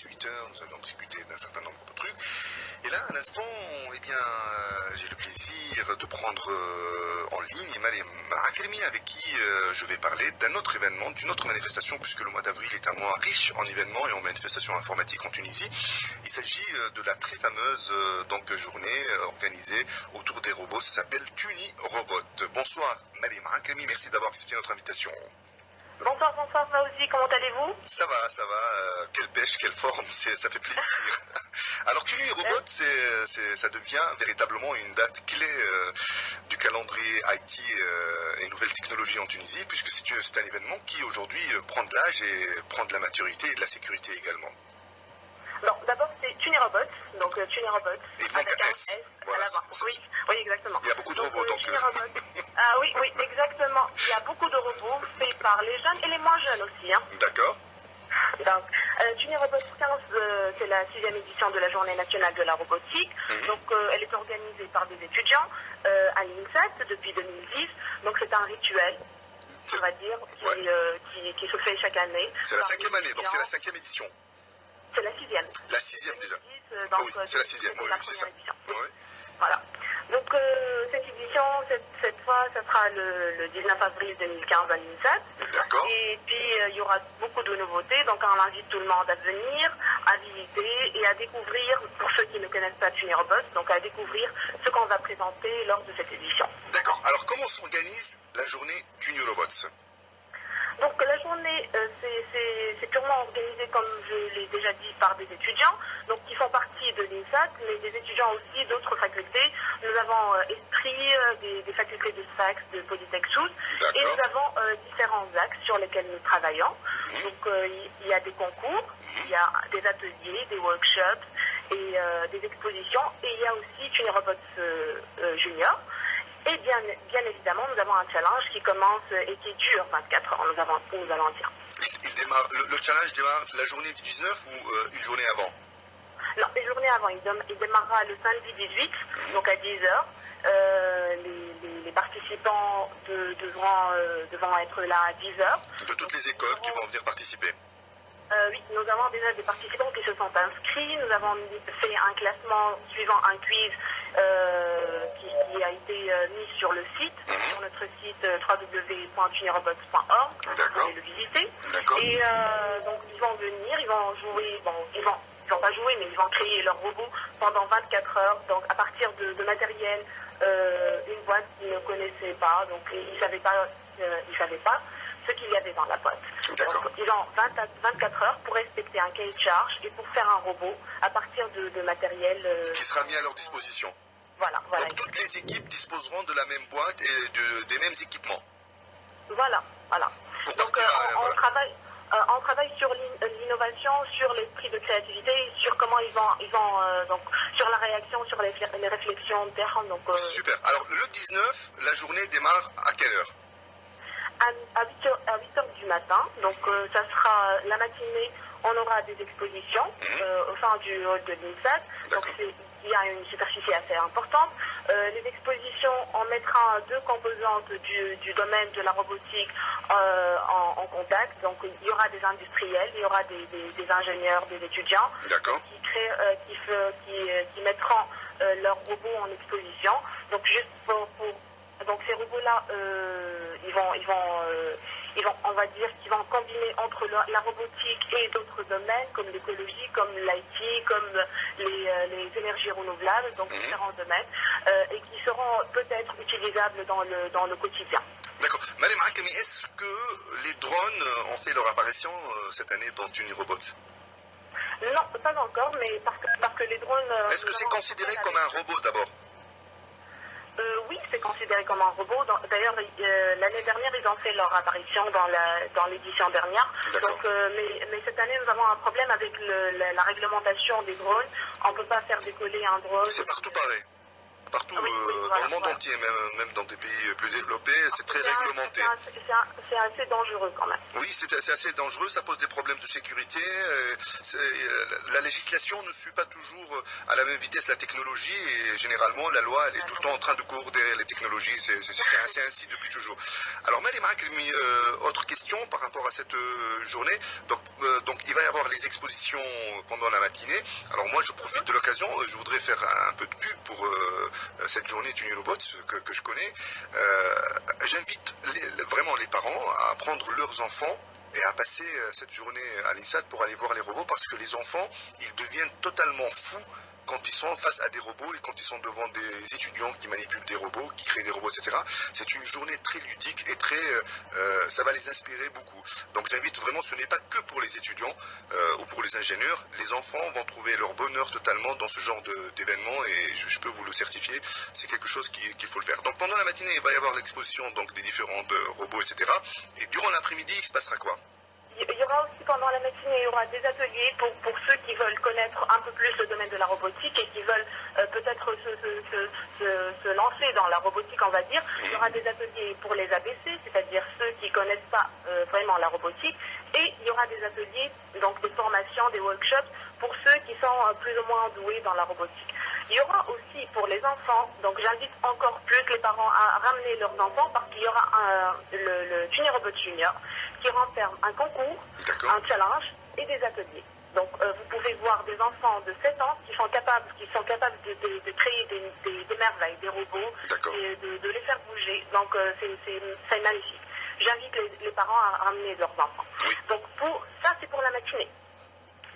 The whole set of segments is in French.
18h, nous allons discuter d'un certain nombre de trucs. Et là, à l'instant, eh bien, j'ai le plaisir de prendre en ligne Mariam Akremi, avec qui je vais parler d'un autre événement, d'une autre manifestation, puisque le mois d'avril est un mois riche en événements et en manifestations informatiques en Tunisie. Il s'agit de la très fameuse journée organisée autour des robots, ça s'appelle TuniRobot. Bonsoir Mariam Akremi, merci d'avoir accepté notre invitation. Bonsoir Faouzi, comment allez-vous? Ça va, quelle pêche, quelle forme, ça fait plaisir. Alors TuniRobot, ça devient véritablement une date clé du calendrier IT et nouvelles technologies en Tunisie, puisque c'est un événement qui aujourd'hui prend de l'âge et prend de la maturité et de la sécurité également. Non, d'abord c'est TuniRobot, donc TuniRobot. Et il manque un S. Voilà, oui, exactement. Il y a beaucoup de robots, donc. Ah oui, exactement. Il y a beaucoup de robots faits par les jeunes et les moins jeunes aussi. Hein. D'accord. Donc, TuniRobot 15, c'est la 6e édition de la Journée nationale de la robotique. Donc, elle est organisée par des étudiants à l'INSET depuis 2010. Donc, c'est un rituel, on va dire, qui se fait chaque année. C'est la 5e année, donc c'est la 5e édition. C'est la 6e. La 6e déjà. Oui, c'est la 6e, oui, c'est ça. Oui. Voilà. Donc, cette édition, cette fois, ça sera le 19 avril 2015 à l'INSET. D'accord. Et puis, il y aura beaucoup de nouveautés. Donc, on invite tout le monde à venir, à visiter et à découvrir, pour ceux qui ne connaissent pas TuniRobot, donc à découvrir ce qu'on va présenter lors de cette édition. D'accord. Alors, comment s'organise la journée TuniRobot? Donc la journée, c'est purement organisé, comme je l'ai déjà dit, par des étudiants, donc qui font partie de l'INSAT, mais des étudiants aussi d'autres facultés. Nous avons Esprit, des facultés de SACS, de Polytech Sousse, et nous avons différents axes sur lesquels nous travaillons. Donc il y a des concours, il y a des ateliers, des workshops et des expositions, et il y a aussi TuniRobot Junior. Et bien évidemment, nous avons un challenge qui commence et qui dure 24 heures, nous allons dire. Le challenge démarre la journée du 19 ou une journée avant? Non, une journée avant. Il démarrera le samedi 18, donc à 10 heures. Les participants devront être là à 10 heures. De toutes les écoles qui vont venir participer? Oui, nous avons déjà des participants qui se sont inscrits. Nous avons fait un classement suivant un quiz qui a été mis sur le site, sur notre site www.tunirobot.org. Vous pouvez le visiter. Et donc ils vont venir, ils vont jouer, ils vont pas jouer, mais ils vont créer leur robot pendant 24 heures. Donc à partir de matériel, une boîte qu'ils ne connaissaient pas, donc ils savaient pas ce qu'il y avait dans la boîte. Donc, ils ont 24 heures pour respecter un cahier de charge et pour faire un robot à partir de matériel qui sera mis à leur disposition. Voilà. Donc toutes les équipes disposeront de la même boîte et des mêmes équipements. Voilà. Donc on travaille sur l'innovation, sur l'esprit de créativité, sur comment ils vont donc sur la réaction, sur les réflexions internes. Donc super. Alors le 19, la journée démarre à quelle heure? À 8 heures du matin, donc ça sera la matinée, on aura des expositions au sein du hall de l'INSAT, donc il y a une superficie assez importante. Les expositions, on mettra deux composantes du domaine de la robotique en contact, donc il y aura des industriels, il y aura des ingénieurs, des étudiants qui mettront leurs robots en exposition, donc juste donc ces robots-là, on va dire qu'ils vont combiner entre la robotique et d'autres domaines comme l'écologie, comme l'IT, comme les énergies renouvelables, donc différents domaines, et qui seront peut-être utilisables dans le quotidien. D'accord. Mariam Akremi, est-ce que les drones ont fait leur apparition cette année dans TuniRobot? Non, pas encore, mais parce que les drones... Est-ce que c'est considéré comme un robot d'abord? Oui, c'est considéré comme un robot. D'ailleurs, l'année dernière, ils ont fait leur apparition dans l'édition dernière. Donc, mais cette année, nous avons un problème avec la réglementation des drones. On ne peut pas faire décoller un drone. C'est partout pareil. partout Oui, oui, dans voilà, le monde voilà. entier, même dans des pays plus développés, c'est très réglementé. C'est assez dangereux quand même. Oui, c'est assez dangereux, ça pose des problèmes de sécurité. La législation ne suit pas toujours à la même vitesse la technologie et généralement la loi elle est tout le temps en train de courir derrière les technologies. C'est ainsi depuis toujours. Alors Mariam Akrimi, autre question par rapport à cette journée. Donc il va y avoir les expositions pendant la matinée. Alors moi je profite de l'occasion, je voudrais faire un peu de pub pour cette journée du Robot que je connais. J'invite vraiment les parents à prendre leurs enfants et à passer cette journée à l'INSAT pour aller voir les robots parce que les enfants, ils deviennent totalement fous quand ils sont face à des robots et quand ils sont devant des étudiants qui manipulent des robots, qui créent des robots, etc. C'est une journée très ludique et ça va les inspirer beaucoup. Donc j'invite vraiment, ce n'est pas que pour les étudiants ou pour les ingénieurs, les enfants vont trouver leur bonheur totalement dans ce genre d'événement et je peux vous le certifier, c'est quelque chose qu'il faut le faire. Donc pendant la matinée, il va y avoir l'exposition donc des différents robots, etc. Et durant l'après-midi, il se passera quoi? Il y aura aussi pendant la matinée, il y aura des ateliers pour ceux qui veulent connaître un peu plus le domaine de la robotique et qui veulent peut-être se lancer dans la robotique, on va dire. Il y aura des ateliers pour les ABC, c'est-à-dire ceux qui ne connaissent pas vraiment la robotique. Et il y aura des ateliers, donc des formations, des workshops pour ceux qui sont plus ou moins doués dans la robotique. Il y aura aussi pour les enfants, donc j'invite encore plus les parents à ramener leurs enfants parce qu'il y aura le Robot Junior qui renferme un concours, un challenge et des ateliers. Donc vous pouvez voir des enfants de 7 ans qui sont capables de créer des merveilles, des robots, et de les faire bouger. Donc c'est magnifique. J'invite les parents à ramener leurs enfants. Donc ça c'est pour la matinée.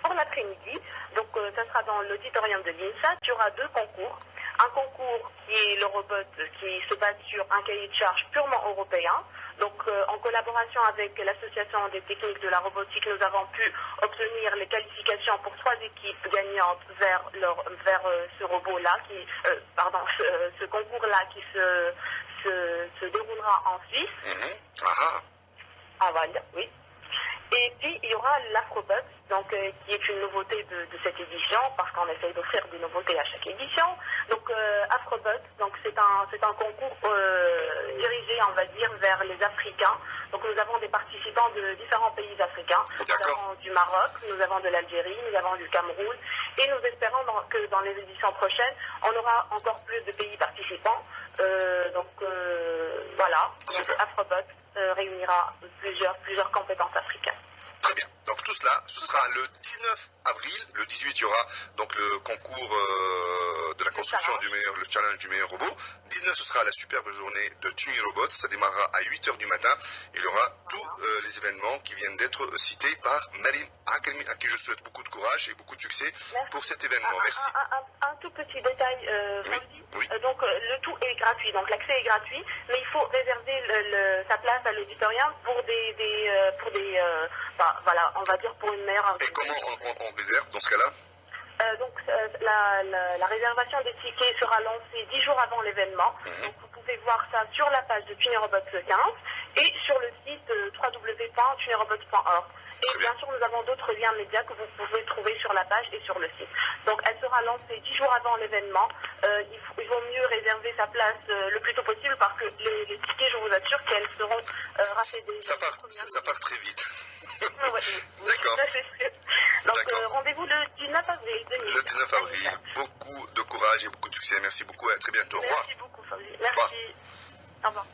Pour l'après-midi, donc ça sera dans l'auditorium de l'INSA, il y aura 2 concours. Un concours qui est le robot qui se base sur un cahier de charge purement européen. Donc en collaboration avec l'association des techniques de la robotique, nous avons pu obtenir les qualifications pour 3 équipes gagnantes vers ce robot-là, ce concours-là qui se déroulera en Suisse. En Valde, oui. Et puis il y aura l'Afrobot, donc qui est une nouveauté de cette édition, parce qu'on essaye d'offrir des nouveautés à chaque édition. Donc Afrobot, donc c'est un concours dirigé, on va dire, vers les Africains. Donc nous avons des participants de différents pays africains. Nous avons du Maroc, nous avons de l'Algérie, nous avons du Cameroun, et nous espérons que dans les éditions prochaines, on aura encore plus de pays participants. Voilà, donc Afrobot réunira plusieurs compétences africaines. Très bien. Donc tout cela, ce sera le 19 avril. Le 18, il y aura donc le concours de la construction le challenge du meilleur robot. 19, ce sera la superbe journée de Tuning Robot. Ça démarrera à 8h du matin. Il y aura tous les événements qui viennent d'être cités par Mariam Akrimi, à qui je souhaite beaucoup de courage et beaucoup de succès pour cet événement. Merci. Un tout petit détail, oui. Donc le tout est gratuit, donc l'accès est gratuit, mais il faut réserver sa place à l'auditorium pour voilà, on va dire pour une meilleure organisation. Et comment on réserve dans ce cas-là? La réservation des tickets sera lancée 10 jours avant l'événement. Donc vous pouvez voir ça sur la page de Tuning Robot 15 et sur le site www.tuningrobot.org. Et bien sûr, nous avons d'autres liens médias que vous pouvez trouver sur la page et sur le site. Donc elle sera lancée 10 jours avant l'événement. Il vaut mieux réserver sa place le plus tôt possible parce que les tickets, je vous assure qu'elles seront rachetées. Ça part très vite. D'accord. Donc rendez-vous le 19 avril 2015. Le 19 avril. Beaucoup de courage et beaucoup de succès. Merci beaucoup et à très bientôt. Au revoir. Merci beaucoup, Fabien. Merci. Au revoir.